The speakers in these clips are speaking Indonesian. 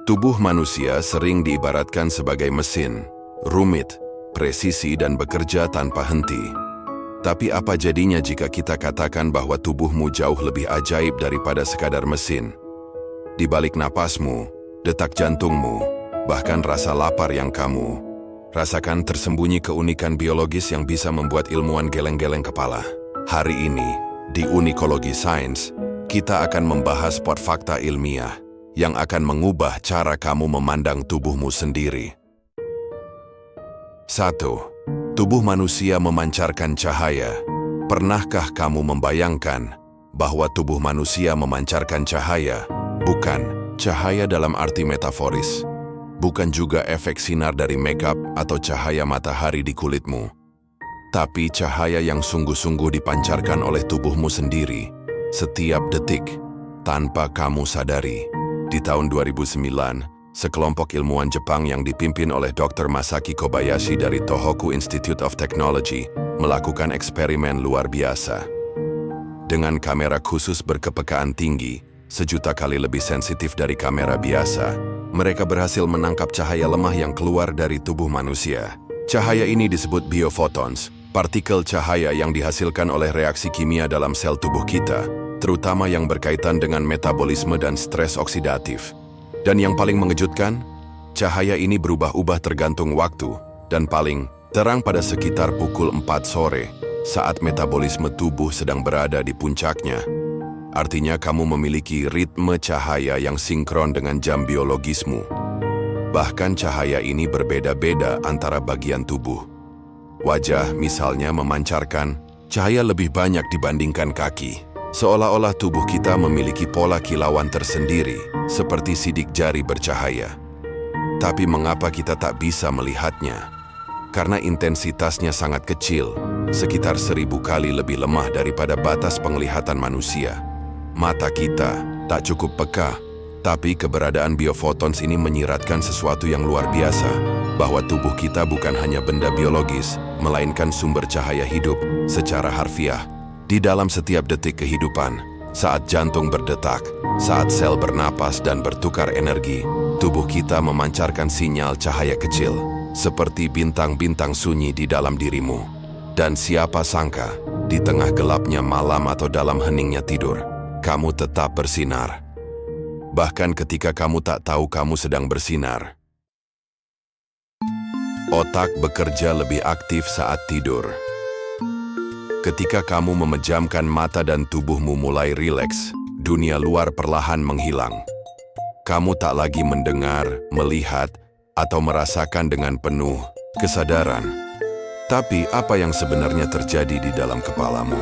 Tubuh manusia sering diibaratkan sebagai mesin, rumit, presisi dan bekerja tanpa henti. Tapi apa jadinya jika kita katakan bahwa tubuhmu jauh lebih ajaib daripada sekadar mesin? Di balik napasmu, detak jantungmu, bahkan rasa lapar yang kamu rasakan tersembunyi keunikan biologis yang bisa membuat ilmuwan geleng-geleng kepala. Hari ini, di Unikologi Sains, kita akan membahas fakta ilmiah yang akan mengubah cara kamu memandang tubuhmu sendiri. 1. Tubuh manusia memancarkan cahaya. Pernahkah kamu membayangkan bahwa tubuh manusia memancarkan cahaya? Bukan cahaya dalam arti metaforis. Bukan juga efek sinar dari makeup atau cahaya matahari di kulitmu. Tapi cahaya yang sungguh-sungguh dipancarkan oleh tubuhmu sendiri setiap detik tanpa kamu sadari. Di tahun 2009, sekelompok ilmuwan Jepang yang dipimpin oleh Dr. Masaki Kobayashi dari Tohoku Institute of Technology melakukan eksperimen luar biasa. Dengan kamera khusus berkepekaan tinggi, 1.000.000 kali lebih sensitif dari kamera biasa, mereka berhasil menangkap cahaya lemah yang keluar dari tubuh manusia. Cahaya ini disebut biophotons, partikel cahaya yang dihasilkan oleh reaksi kimia dalam sel tubuh kita, terutama yang berkaitan dengan metabolisme dan stres oksidatif. Dan yang paling mengejutkan, cahaya ini berubah-ubah tergantung waktu, dan paling terang pada sekitar pukul 4 sore, saat metabolisme tubuh sedang berada di puncaknya. Artinya kamu memiliki ritme cahaya yang sinkron dengan jam biologismu. Bahkan cahaya ini berbeda-beda antara bagian tubuh. Wajah misalnya memancarkan cahaya lebih banyak dibandingkan kaki. Seolah-olah tubuh kita memiliki pola kilauan tersendiri, seperti sidik jari bercahaya. Tapi mengapa kita tak bisa melihatnya? Karena intensitasnya sangat kecil, sekitar 1.000 kali lebih lemah daripada batas penglihatan manusia. Mata kita tak cukup peka, tapi keberadaan biophotons ini menyiratkan sesuatu yang luar biasa, bahwa tubuh kita bukan hanya benda biologis, melainkan sumber cahaya hidup secara harfiah. Di dalam setiap detik kehidupan, saat jantung berdetak, saat sel bernapas dan bertukar energi, tubuh kita memancarkan sinyal cahaya kecil, seperti bintang-bintang sunyi di dalam dirimu. Dan siapa sangka, di tengah gelapnya malam atau dalam heningnya tidur, kamu tetap bersinar. Bahkan ketika kamu tak tahu kamu sedang bersinar. Otak bekerja lebih aktif saat tidur. Ketika kamu memejamkan mata dan tubuhmu mulai rileks, dunia luar perlahan menghilang. Kamu tak lagi mendengar, melihat, atau merasakan dengan penuh kesadaran. Tapi apa yang sebenarnya terjadi di dalam kepalamu?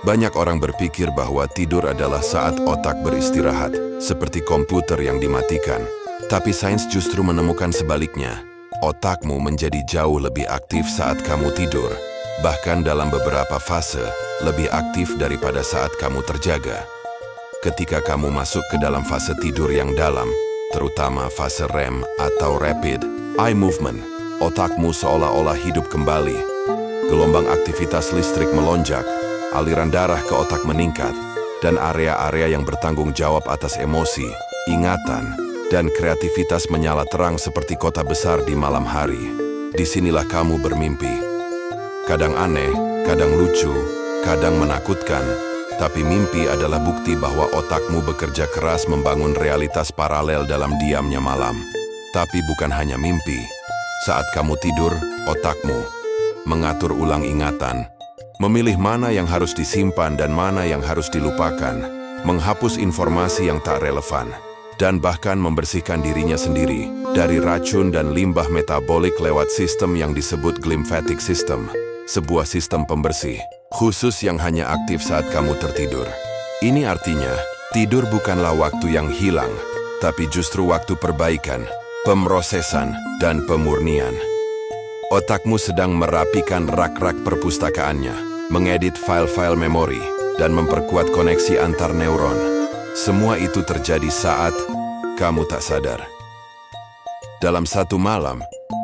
Banyak orang berpikir bahwa tidur adalah saat otak beristirahat, seperti komputer yang dimatikan. Tapi sains justru menemukan sebaliknya. Otakmu menjadi jauh lebih aktif saat kamu tidur. Bahkan dalam beberapa fase, lebih aktif daripada saat kamu terjaga. Ketika kamu masuk ke dalam fase tidur yang dalam, terutama fase REM atau Rapid Eye Movement, otakmu seolah-olah hidup kembali. Gelombang aktivitas listrik melonjak, aliran darah ke otak meningkat, dan area-area yang bertanggung jawab atas emosi, ingatan, dan kreativitas menyala terang seperti kota besar di malam hari. Disinilah kamu bermimpi. Kadang aneh, kadang lucu, kadang menakutkan, tapi mimpi adalah bukti bahwa otakmu bekerja keras membangun realitas paralel dalam diamnya malam. Tapi bukan hanya mimpi. Saat kamu tidur, otakmu mengatur ulang ingatan, memilih mana yang harus disimpan dan mana yang harus dilupakan, menghapus informasi yang tak relevan, dan bahkan membersihkan dirinya sendiri dari racun dan limbah metabolik lewat sistem yang disebut glymphatic system. Sebuah sistem pembersih, khusus yang hanya aktif saat kamu tertidur. Ini artinya, tidur bukanlah waktu yang hilang, tapi justru waktu perbaikan, pemrosesan, dan pemurnian. Otakmu sedang merapikan rak-rak perpustakaannya, mengedit file-file memori, dan memperkuat koneksi antar neuron. Semua itu terjadi saat kamu tak sadar. Dalam satu malam,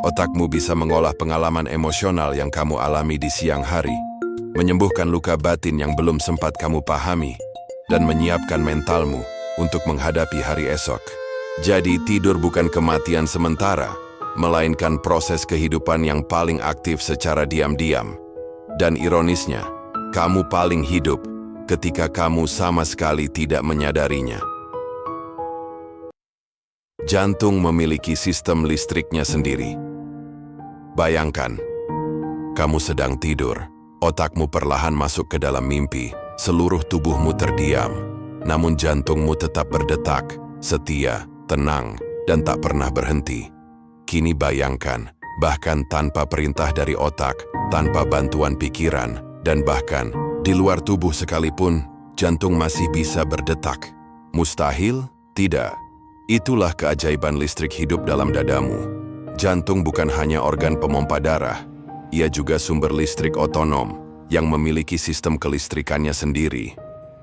otakmu bisa mengolah pengalaman emosional yang kamu alami di siang hari, menyembuhkan luka batin yang belum sempat kamu pahami, dan menyiapkan mentalmu untuk menghadapi hari esok. Jadi tidur bukan kematian sementara, melainkan proses kehidupan yang paling aktif secara diam-diam. Dan ironisnya, kamu paling hidup ketika kamu sama sekali tidak menyadarinya. Jantung memiliki sistem listriknya sendiri. Bayangkan, kamu sedang tidur, otakmu perlahan masuk ke dalam mimpi, seluruh tubuhmu terdiam, namun jantungmu tetap berdetak, setia, tenang, dan tak pernah berhenti. Kini bayangkan, bahkan tanpa perintah dari otak, tanpa bantuan pikiran, dan bahkan di luar tubuh sekalipun, jantung masih bisa berdetak. Mustahil? Tidak. Itulah keajaiban listrik hidup dalam dadamu. Jantung bukan hanya organ pemompa darah, ia juga sumber listrik otonom yang memiliki sistem kelistrikannya sendiri.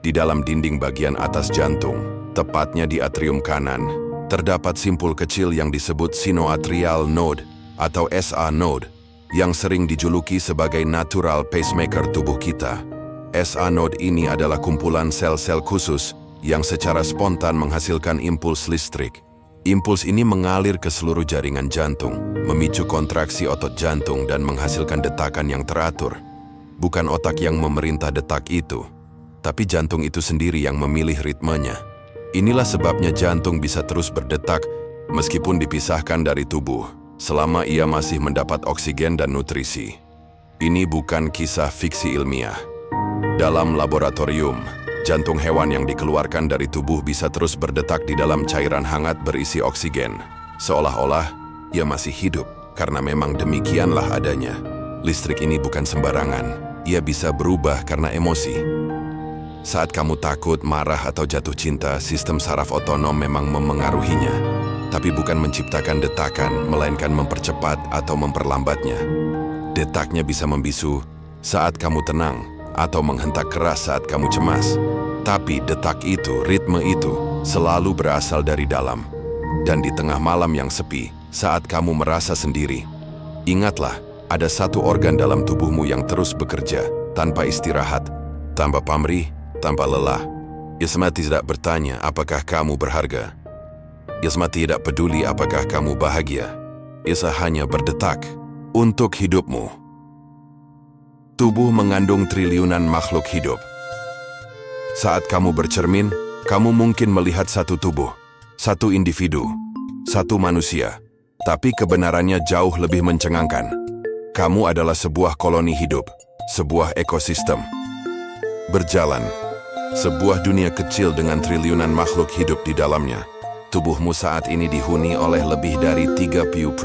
Di dalam dinding bagian atas jantung, tepatnya di atrium kanan, terdapat simpul kecil yang disebut sinoatrial node atau SA node, yang sering dijuluki sebagai natural pacemaker tubuh kita. SA node ini adalah kumpulan sel-sel khusus yang secara spontan menghasilkan impuls listrik. Impuls ini mengalir ke seluruh jaringan jantung, memicu kontraksi otot jantung dan menghasilkan detakan yang teratur. Bukan otak yang memerintah detak itu, tapi jantung itu sendiri yang memilih ritmenya. Inilah sebabnya jantung bisa terus berdetak meskipun dipisahkan dari tubuh, selama ia masih mendapat oksigen dan nutrisi. Ini bukan kisah fiksi ilmiah. Dalam laboratorium, jantung hewan yang dikeluarkan dari tubuh bisa terus berdetak di dalam cairan hangat berisi oksigen, seolah-olah ia masih hidup, karena memang demikianlah adanya. Listrik ini bukan sembarangan, ia bisa berubah karena emosi. Saat kamu takut, marah, atau jatuh cinta, sistem saraf otonom memang memengaruhinya, tapi bukan menciptakan detakan, melainkan mempercepat atau memperlambatnya. Detaknya bisa membisu saat kamu tenang, atau menghentak keras saat kamu cemas. Tapi detak itu, ritme itu, selalu berasal dari dalam. Dan di tengah malam yang sepi, saat kamu merasa sendiri, ingatlah, ada satu organ dalam tubuhmu yang terus bekerja, tanpa istirahat, tanpa pamrih, tanpa lelah. Ia tidak bertanya apakah kamu berharga. Ia tidak peduli apakah kamu bahagia. Ia hanya berdetak untuk hidupmu. Tubuh mengandung triliunan makhluk hidup. Saat kamu bercermin, kamu mungkin melihat satu tubuh, satu individu, satu manusia. Tapi kebenarannya jauh lebih mencengangkan. Kamu adalah sebuah koloni hidup, sebuah ekosistem. Berjalan, sebuah dunia kecil dengan triliunan makhluk hidup di dalamnya. Tubuhmu saat ini dihuni oleh lebih dari 39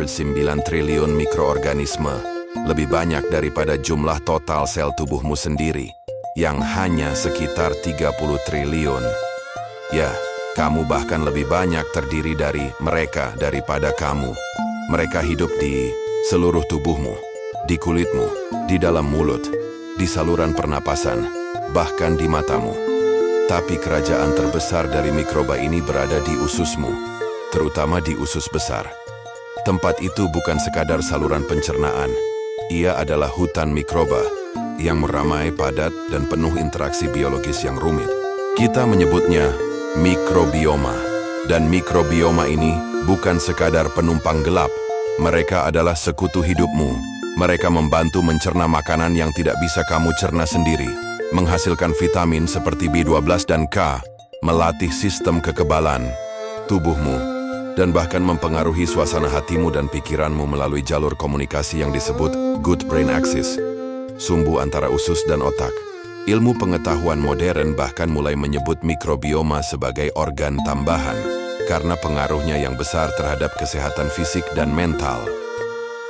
triliun mikroorganisme. Lebih banyak daripada jumlah total sel tubuhmu sendiri, yang hanya sekitar 30 triliun. Ya, kamu bahkan lebih banyak terdiri dari mereka daripada kamu. Mereka hidup di seluruh tubuhmu, di kulitmu, di dalam mulut, di saluran pernapasan, bahkan di matamu. Tapi kerajaan terbesar dari mikroba ini berada di ususmu, terutama di usus besar. Tempat itu bukan sekadar saluran pencernaan. Ia adalah hutan mikroba yang meramai, padat, dan penuh interaksi biologis yang rumit. Kita menyebutnya mikrobioma. Dan mikrobioma ini bukan sekadar penumpang gelap. Mereka adalah sekutu hidupmu. Mereka membantu mencerna makanan yang tidak bisa kamu cerna sendiri, menghasilkan vitamin seperti B12 dan K, melatih sistem kekebalan tubuhmu, dan bahkan mempengaruhi suasana hatimu dan pikiranmu melalui jalur komunikasi yang disebut good brain axis, sumbu antara usus dan otak. Ilmu pengetahuan modern bahkan mulai menyebut mikrobioma sebagai organ tambahan, karena pengaruhnya yang besar terhadap kesehatan fisik dan mental.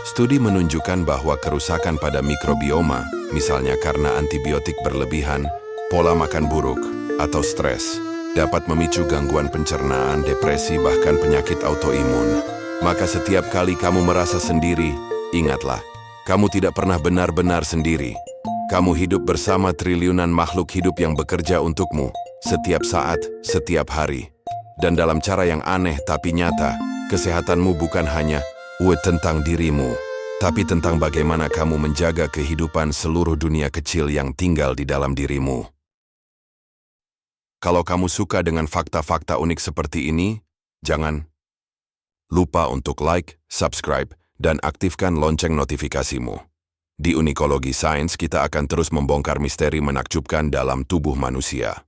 Studi menunjukkan bahwa kerusakan pada mikrobioma, misalnya karena antibiotik berlebihan, pola makan buruk, atau stres, dapat memicu gangguan pencernaan, depresi, bahkan penyakit autoimun. Maka setiap kali kamu merasa sendiri, ingatlah, kamu tidak pernah benar-benar sendiri. Kamu hidup bersama triliunan makhluk hidup yang bekerja untukmu, setiap saat, setiap hari. Dan dalam cara yang aneh tapi nyata, kesehatanmu bukan hanya tentang dirimu, tapi tentang bagaimana kamu menjaga kehidupan seluruh dunia kecil yang tinggal di dalam dirimu. Kalau kamu suka dengan fakta-fakta unik seperti ini, Jangan lupa untuk like, subscribe, dan aktifkan lonceng notifikasimu. Di Unikologi Sains kita akan terus membongkar misteri menakjubkan dalam tubuh manusia.